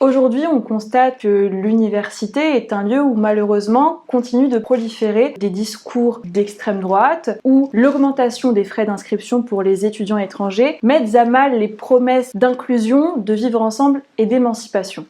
Aujourd'hui, on constate que l'université est un lieu où malheureusement continuent de proliférer des discours d'extrême droite, où l'augmentation des frais d'inscription pour les étudiants étrangers mettent à mal les promesses d'inclusion, de vivre ensemble et d'émancipation.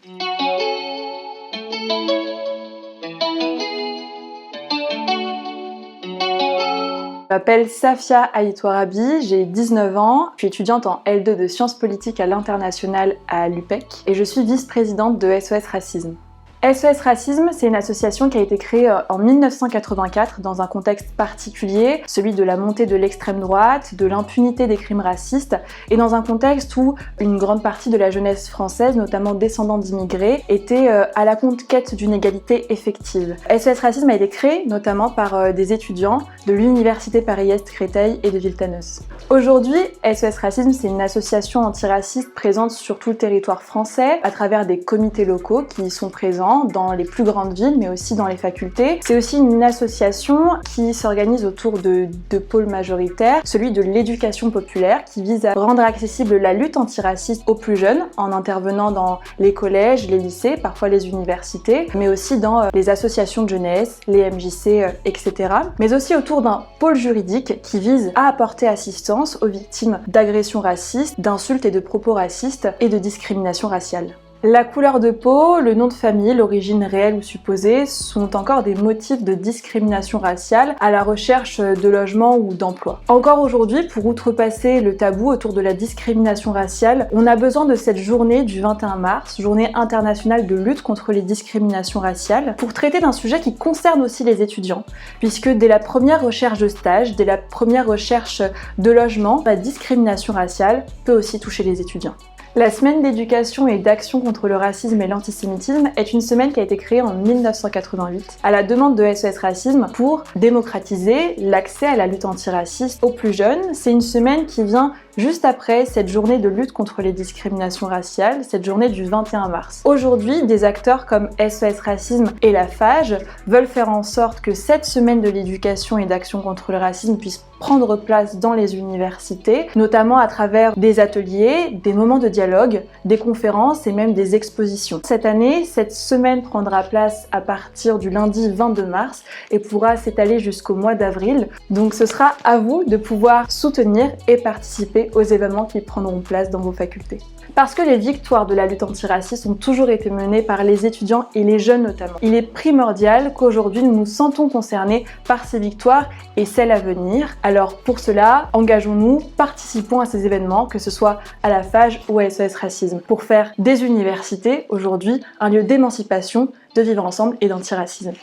Je m'appelle Safia Aïtouarabi, j'ai 19 ans, je suis étudiante en L2 de sciences politiques à l'international à l'UPEC et je suis vice-présidente de SOS Racisme. SOS Racisme, c'est une association qui a été créée en 1984 dans un contexte particulier, celui de la montée de l'extrême droite, de l'impunité des crimes racistes, et dans un contexte où une grande partie de la jeunesse française, notamment descendants d'immigrés, était à la conquête d'une égalité effective. SOS Racisme a été créé notamment par des étudiants de l'Université Paris-Est Créteil et de Villetaneuse. Aujourd'hui, SOS Racisme, c'est une association antiraciste présente sur tout le territoire français à travers des comités locaux qui y sont présents dans les plus grandes villes, mais aussi dans les facultés. C'est aussi une association qui s'organise autour de deux pôles majoritaires, celui de l'éducation populaire, qui vise à rendre accessible la lutte antiraciste aux plus jeunes, en intervenant dans les collèges, les lycées, parfois les universités, mais aussi dans les associations de jeunesse, les MJC, etc. Mais aussi autour d'un pôle juridique qui vise à apporter assistance aux victimes d'agressions racistes, d'insultes et de propos racistes et de discrimination raciale. La couleur de peau, le nom de famille, l'origine réelle ou supposée sont encore des motifs de discrimination raciale à la recherche de logement ou d'emploi. Encore aujourd'hui, pour outrepasser le tabou autour de la discrimination raciale, on a besoin de cette journée du 21 mars, journée internationale de lutte contre les discriminations raciales, pour traiter d'un sujet qui concerne aussi les étudiants, puisque dès la première recherche de stage, dès la première recherche de logement, la discrimination raciale peut aussi toucher les étudiants. La semaine d'éducation et d'action contre le racisme et l'antisémitisme est une semaine qui a été créée en 1988 à la demande de SOS Racisme pour démocratiser l'accès à la lutte antiraciste aux plus jeunes. C'est une semaine qui vient juste après cette journée de lutte contre les discriminations raciales, cette journée du 21 mars. Aujourd'hui, des acteurs comme SOS Racisme et la FAGE veulent faire en sorte que cette semaine de l'éducation et d'action contre le racisme puisse prendre place dans les universités, notamment à travers des ateliers, des moments de dialogue, des conférences et même des expositions. Cette année, cette semaine prendra place à partir du lundi 22 mars et pourra s'étaler jusqu'au mois d'avril. Donc ce sera à vous de pouvoir soutenir et participer aux événements qui prendront place dans vos facultés. Parce que les victoires de la lutte antiraciste ont toujours été menées par les étudiants et les jeunes notamment. Il est primordial qu'aujourd'hui nous nous sentons concernés par ces victoires et celles à venir. Alors pour cela, engageons-nous, participons à ces événements, que ce soit à la FAGE ou à SOS Racisme, pour faire des universités aujourd'hui un lieu d'émancipation, de vivre ensemble et d'antiracisme.